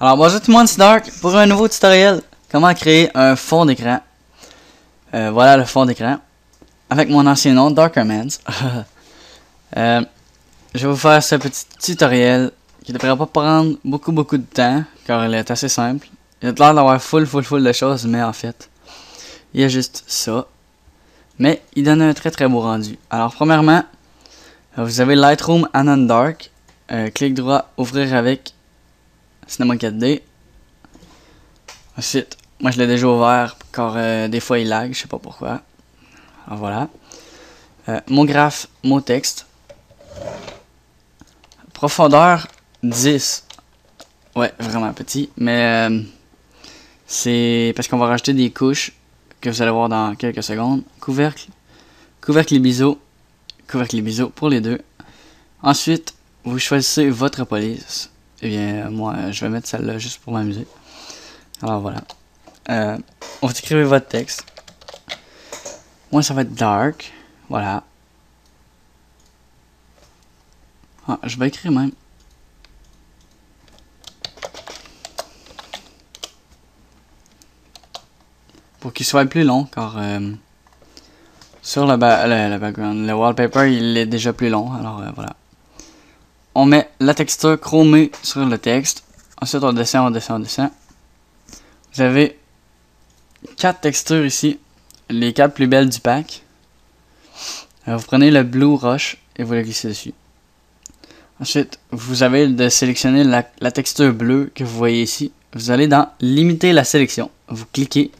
Alors bonjour tout le monde, c'est Dark pour un nouveau tutoriel. Comment créer un fond d'écran. Voilà le fond d'écran. Avec mon ancien nom, Darkermans. Je vais vous faire ce petit tutoriel qui ne devrait pas prendre beaucoup de temps, car il est assez simple. Il a l'air d'avoir full de choses, mais en fait, il y a juste ça. Mais il donne un très beau rendu. Alors premièrement, vous avez Lightroom Anon Dark. Clic droit, ouvrir avec Cinema 4D. Ensuite, moi je l'ai déjà ouvert car des fois il lag, je sais pas pourquoi. Alors voilà. Mot graphe, mot texte. Profondeur 10. Ouais, vraiment petit. Mais c'est parce qu'on va rajouter des couches que vous allez voir dans quelques secondes. Couvercle. Couvercle et biseau. Couvercle et biseau pour les deux. Ensuite, vous choisissez votre police. Eh bien, moi, je vais mettre celle-là juste pour m'amuser. Alors voilà. On va écrire votre texte. Moi, ça va être dark. Voilà. Ah, je vais écrire même. Pour qu'il soit plus long, car sur le background, le wallpaper, il est déjà plus long. Alors voilà. On met la texture chromée sur le texte. Ensuite, on descend. Vous avez 4 textures ici. Les 4 plus belles du pack. Vous prenez le Blue Rush et vous le glissez dessus. Ensuite, vous avez de sélectionner la texture bleue que vous voyez ici. Vous allez dans Limiter la sélection. Vous cliquez.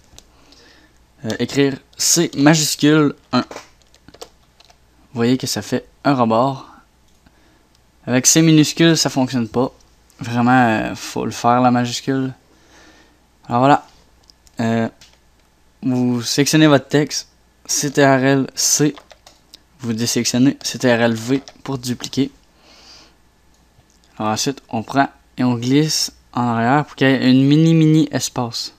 Écrire C majuscule 1. Vous voyez que ça fait un rebord. Avec C minuscule, ça fonctionne pas. Vraiment, faut le faire la majuscule. Alors voilà. Vous sélectionnez votre texte. CTRL C. Vous désélectionnez CTRL V pour dupliquer. Alors ensuite, on prend et on glisse en arrière pour qu'il y ait une mini espace.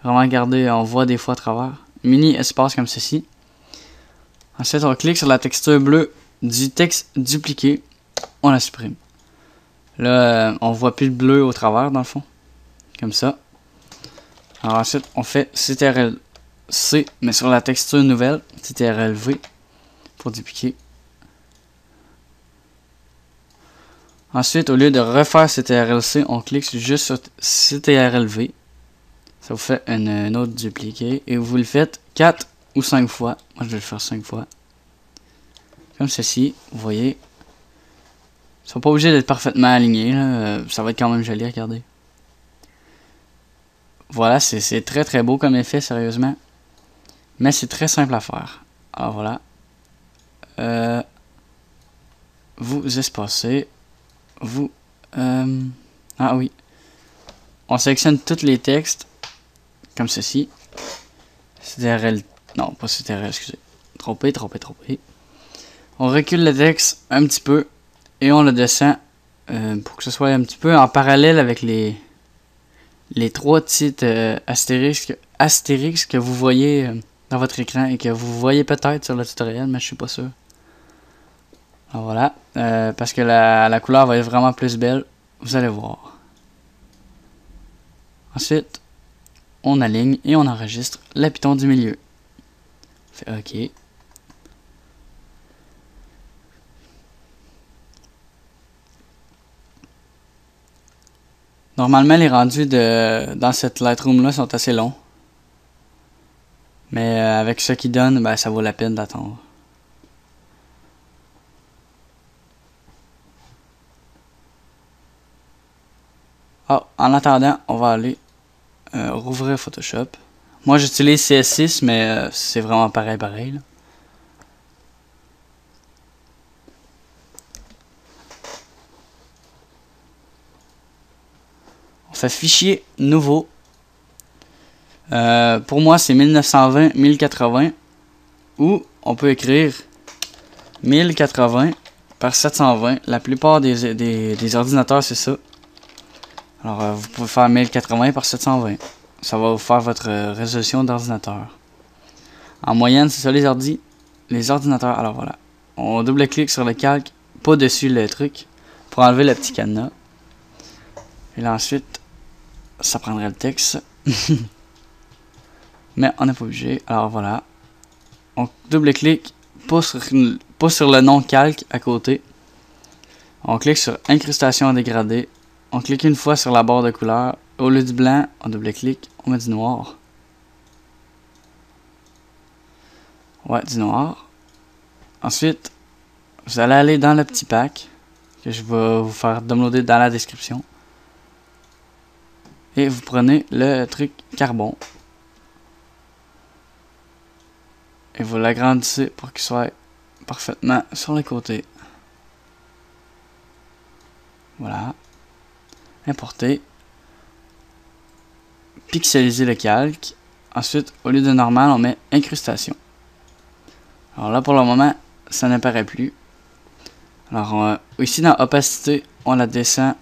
Vraiment, regardez, on voit des fois à travers. Mini espace comme ceci. Ensuite, on clique sur la texture bleue du texte dupliqué. On la supprime. Là, on voit plus de bleu au travers dans le fond. Comme ça. Alors ensuite, on fait CTRL C, mais sur la texture nouvelle, CTRL V pour dupliquer. Ensuite, au lieu de refaire CTRL C, on clique juste sur CTRL V. Ça vous fait un autre dupliqué. Et vous le faites 4 ou 5 fois. Moi, je vais le faire 5 fois. Comme ceci, vous voyez. Ils sont pas obligés d'être parfaitement alignés. Là. Ça va être quand même joli à regarder. Voilà, c'est très beau comme effet, sérieusement. Mais c'est très simple à faire. Alors voilà. Vous espacez. Vous... ah oui. On sélectionne tous les textes. Comme ceci. CTRL... Non, pas CTRL, excusez. Trompé. On recule le texte un petit peu. Et on le descend pour que ce soit un petit peu en parallèle avec les 3 petites astérisques que vous voyez dans votre écran et que vous voyez peut-être sur le tutoriel, mais je suis pas sûr. Alors voilà, parce que la couleur va être vraiment plus belle, vous allez voir. Ensuite, on aligne et on enregistre le piton du milieu. On fait OK. Normalement, les rendus dans cette Lightroom là sont assez longs. Mais avec ce qu'ils donnent, ben, ça vaut la peine d'attendre. Oh, en attendant, on va aller rouvrir Photoshop. Moi, j'utilise CS6, mais c'est vraiment pareil là. On fait fichier nouveau. Pour moi, c'est 1920-1080. Ou on peut écrire 1080 par 720. La plupart des ordinateurs, c'est ça. Alors, vous pouvez faire 1080 par 720. Ça va vous faire votre résolution d'ordinateur. En moyenne, c'est ça les ordinateurs. Alors voilà. On double-clique sur le calque, pas dessus le truc, pour enlever le petit cadenas. Et là ensuite, ça prendrait le texte. Mais on n'est pas obligé. Alors voilà. On double-clique, pas sur le nom calque à côté. On clique sur incrustation dégradée. On clique une fois sur la barre de couleur. Au lieu du blanc, on double-clique, on met du noir. Ouais, du noir. Ensuite, vous allez aller dans le petit pack que je vais vous faire downloader dans la description. Et vous prenez le truc carbone. Et vous l'agrandissez pour qu'il soit parfaitement sur les côtés. Voilà. Importer. Pixeliser le calque. Ensuite, au lieu de normal, on met incrustation. Alors là, pour le moment, ça n'apparaît plus. Alors, ici dans opacité, on la descend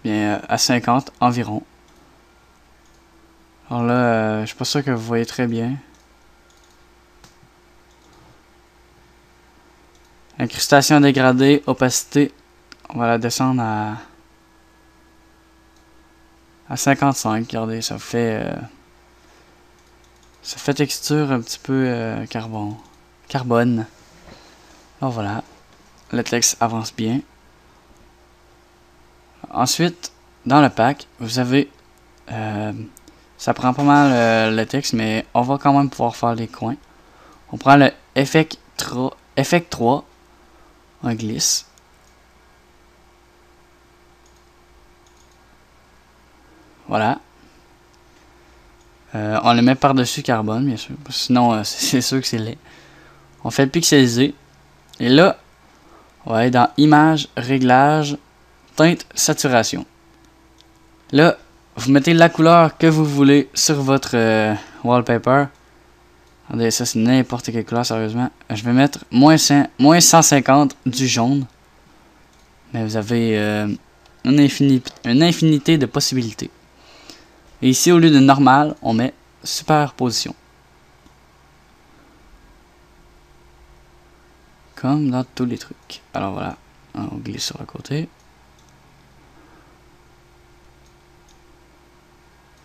bien à 50 environ. Alors là, je suis pas sûr que vous voyez très bien. Incrustation dégradée, opacité, on va la descendre à 55. Regardez, ça fait texture un petit peu carbone. Alors voilà, le texte avance bien. Ensuite, dans le pack, vous avez ça prend pas mal le texte, mais on va quand même pouvoir faire les coins. On prend le Effect 3, on glisse. Voilà. On le met par-dessus carbone, bien sûr. Sinon, c'est sûr que c'est laid. On fait pixeliser. Et là, on va aller dans Image, Réglage, Teinte, Saturation. Là, vous mettez la couleur que vous voulez sur votre wallpaper. Regardez, ça c'est n'importe quelle couleur, sérieusement. Je vais mettre moins 150 du jaune. Mais vous avez une infinité de possibilités. Et ici, au lieu de normal, on met superposition. Comme dans tous les trucs. Alors voilà, on glisse sur le côté.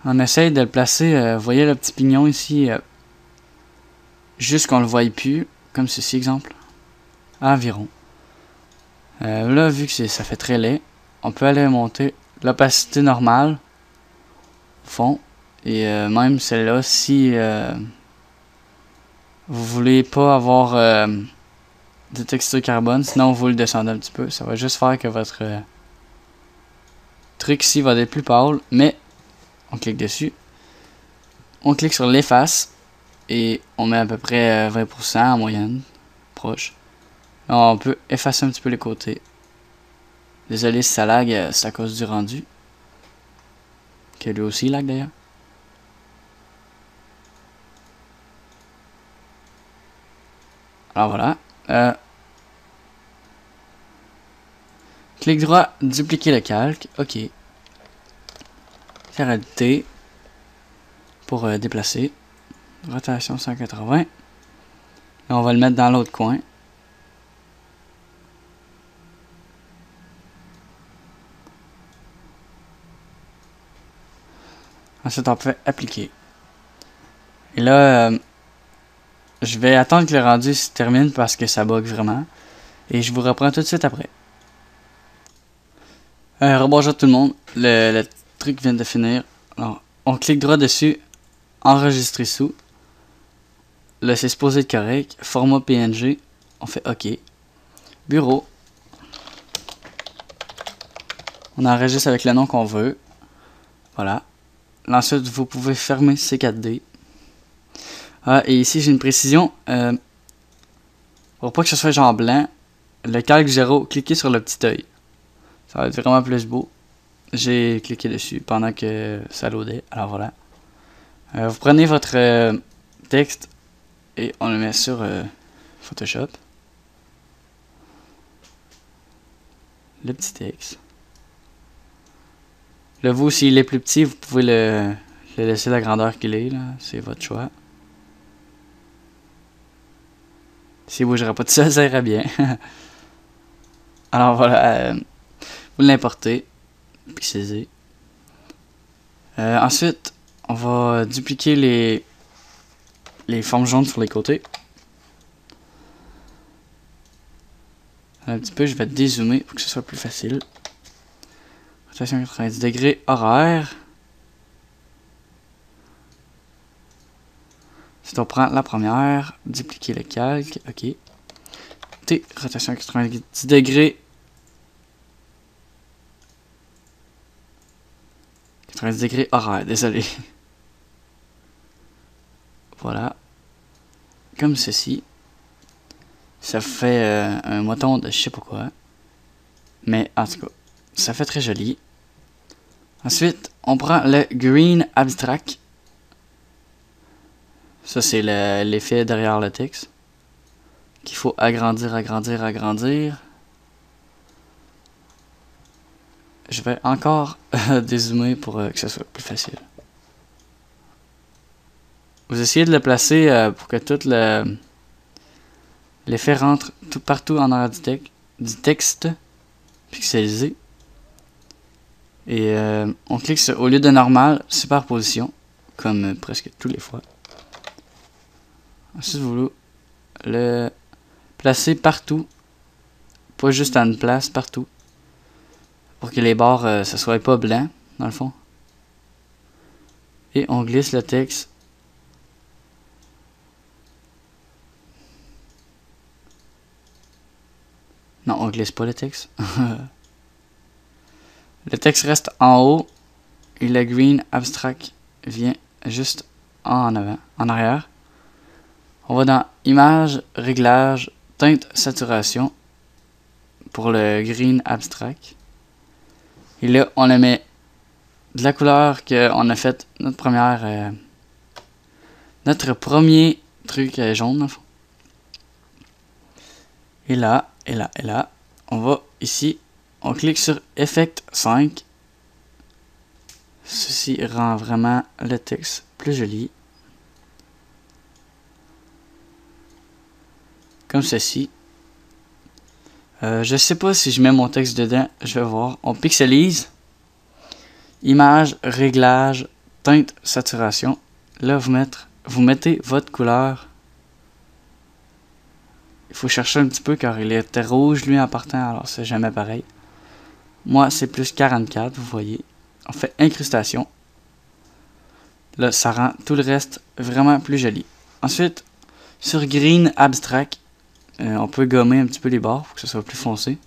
On essaye de le placer, vous voyez le petit pignon ici, juste qu'on le voie plus, comme ceci exemple, environ. Là, vu que ça fait très laid, on peut aller monter l'opacité normale, au fond, et même celle-là, si vous voulez pas avoir de texture carbone, sinon vous le descendez un petit peu, ça va juste faire que votre truc ici va être plus pâle, mais on clique dessus, on clique sur l'efface, et on met à peu près 20% en moyenne, proche. Alors, on peut effacer un petit peu les côtés. Désolé si ça lag, c'est à cause du rendu. Que lui aussi lag d'ailleurs. Alors voilà. Clic droit, dupliquer le calque. Ok. Faire T pour déplacer. Rotation 180. Là, on va le mettre dans l'autre coin. Ensuite, on peut appliquer. Et là, je vais attendre que le rendu se termine parce que ça bug vraiment. Et je vous reprends tout de suite après. Rebonjour tout le monde. Le truc vient de finir. Alors, on clique droit dessus. Enregistrer sous. Là, c'est supposé être correct. Format PNG. On fait OK. Bureau. On enregistre avec le nom qu'on veut. Voilà. Ensuite, vous pouvez fermer C4D. Ah, et ici, j'ai une précision. Pour pas que ce soit genre blanc, le calque 0, cliquez sur le petit œil. Ça va être vraiment plus beau. J'ai cliqué dessus pendant que ça loadait. Alors voilà. Vous prenez votre texte et on le met sur Photoshop. Le petit texte. Là, vous, s'il est plus petit, vous pouvez le laisser la grandeur qu'il est. C'est votre choix. S'il ne bougera pas tout ça, ça ira bien. Alors voilà. Vous l'importez, pixelisez. Ensuite, on va dupliquer les formes jaunes sur les côtés. Un petit peu, je vais dézoomer pour que ce soit plus facile. Rotation 90 degrés horaire. Si on prend la première, dupliquer le calque, ok. T, rotation 90 degrés. 90 degrés horaire, désolé. Voilà. Comme ceci. Ça fait un moton de je sais pas quoi. Mais en tout cas, ça fait très joli. Ensuite, on prend le Green Abstract. Ça, c'est l'effet derrière le texte. Qu'il faut agrandir, agrandir, agrandir. Je vais encore dézoomer pour que ce soit plus facile. Vous essayez de le placer pour que tout l'effet rentre tout partout en arrière du texte pixelisé. Et on clique sur, au lieu de normal, superposition, comme presque tous les fois. Ensuite, vous le placer partout, pas juste à une place, partout, pour que les bords ce soit pas blanc, dans le fond. Et on glisse le texte. Non, on glisse pas le texte. Le texte reste en haut et le Green Abstract vient juste en avant, en arrière. On va dans Image, Réglage, Teinte, Saturation pour le Green Abstract. Et là, on le met de la couleur qu'on a fait notre premier truc jaune. Dans le fond. Et là, on va ici, on clique sur Effect 5. Ceci rend vraiment le texte plus joli. Comme ceci. Je sais pas si je mets mon texte dedans, je vais voir. On pixelise. Image, réglage, teinte, saturation. Là, vous mettez votre couleur. Il faut chercher un petit peu car il était rouge lui en partant, alors c'est jamais pareil. Moi, c'est plus 44, vous voyez. On fait incrustation. Là, ça rend tout le reste vraiment plus joli. Ensuite, sur Green Abstract, on peut gommer un petit peu les bords pour que ce soit plus foncé.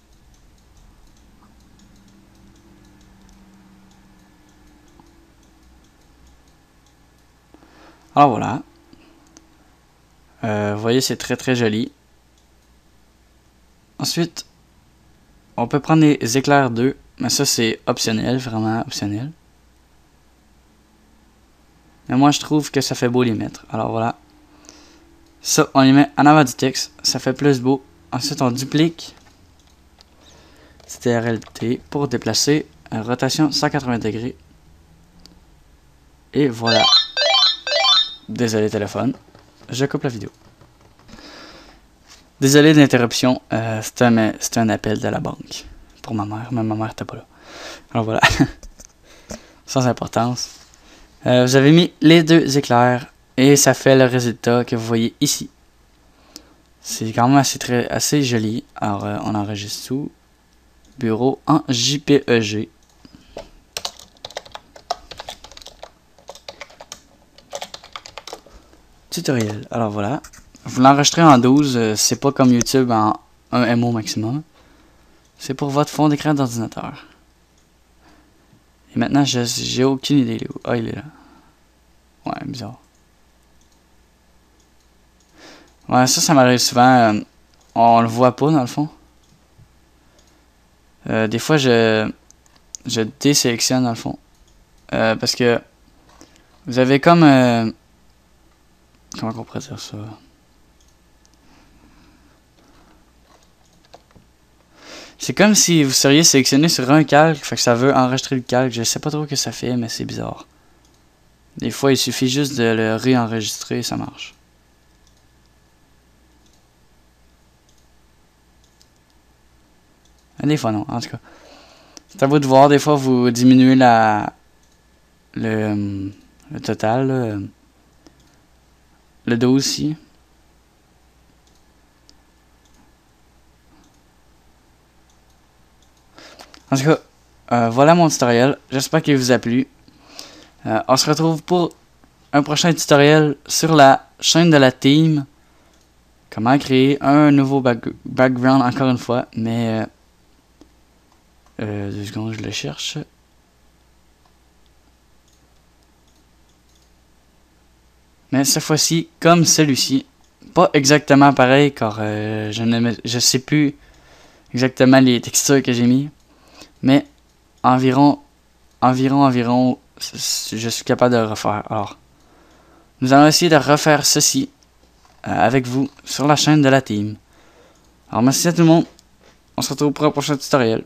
Alors voilà. Vous voyez, c'est très très joli. Ensuite, on peut prendre les éclairs 2, mais ça c'est optionnel, vraiment optionnel. Mais moi je trouve que ça fait beau les mettre. Alors voilà. Ça, on les met en avant du texte, ça fait plus beau. Ensuite, on duplique CTRL-T pour déplacer rotation 180 degrés. Et voilà. Désolé téléphone, je coupe la vidéo. Désolé de l'interruption, c'était un appel de la banque pour ma mère, mais ma mère n'était pas là. Alors voilà, sans importance. Vous avez mis les deux éclairs et ça fait le résultat que vous voyez ici. C'est quand même assez joli. Alors on enregistre tout. Bureau en JPEG. Tutoriel. Alors voilà. Vous l'enregistrez en 12, c'est pas comme YouTube en 1 MO maximum. C'est pour votre fond d'écran d'ordinateur. Et maintenant, j'ai aucune idée. Ah, il est là. Ouais, bizarre. Ouais, ça m'arrive souvent. On le voit pas dans le fond. Des fois, je désélectionne dans le fond. Parce que vous avez comme... comment on pourrait dire ça? C'est comme si vous seriez sélectionné sur un calque, fait que ça veut enregistrer le calque. Je sais pas trop ce que ça fait, mais c'est bizarre. Des fois, il suffit juste de le réenregistrer et ça marche. Des fois, non, en tout cas. C'est à vous de voir. Des fois, vous diminuez le total. Là. Le dos aussi. En tout cas, voilà mon tutoriel. J'espère qu'il vous a plu. On se retrouve pour un prochain tutoriel sur la chaîne de la team. Comment créer un nouveau background encore une fois. Mais 2 secondes, je le cherche. Mais cette fois-ci, comme celui-ci. Pas exactement pareil, car je sais plus exactement les textures que j'ai mis. Mais environ, je suis capable de le refaire. Alors, nous allons essayer de refaire ceci avec vous sur la chaîne de la team. Alors, merci à tout le monde. On se retrouve pour un prochain tutoriel.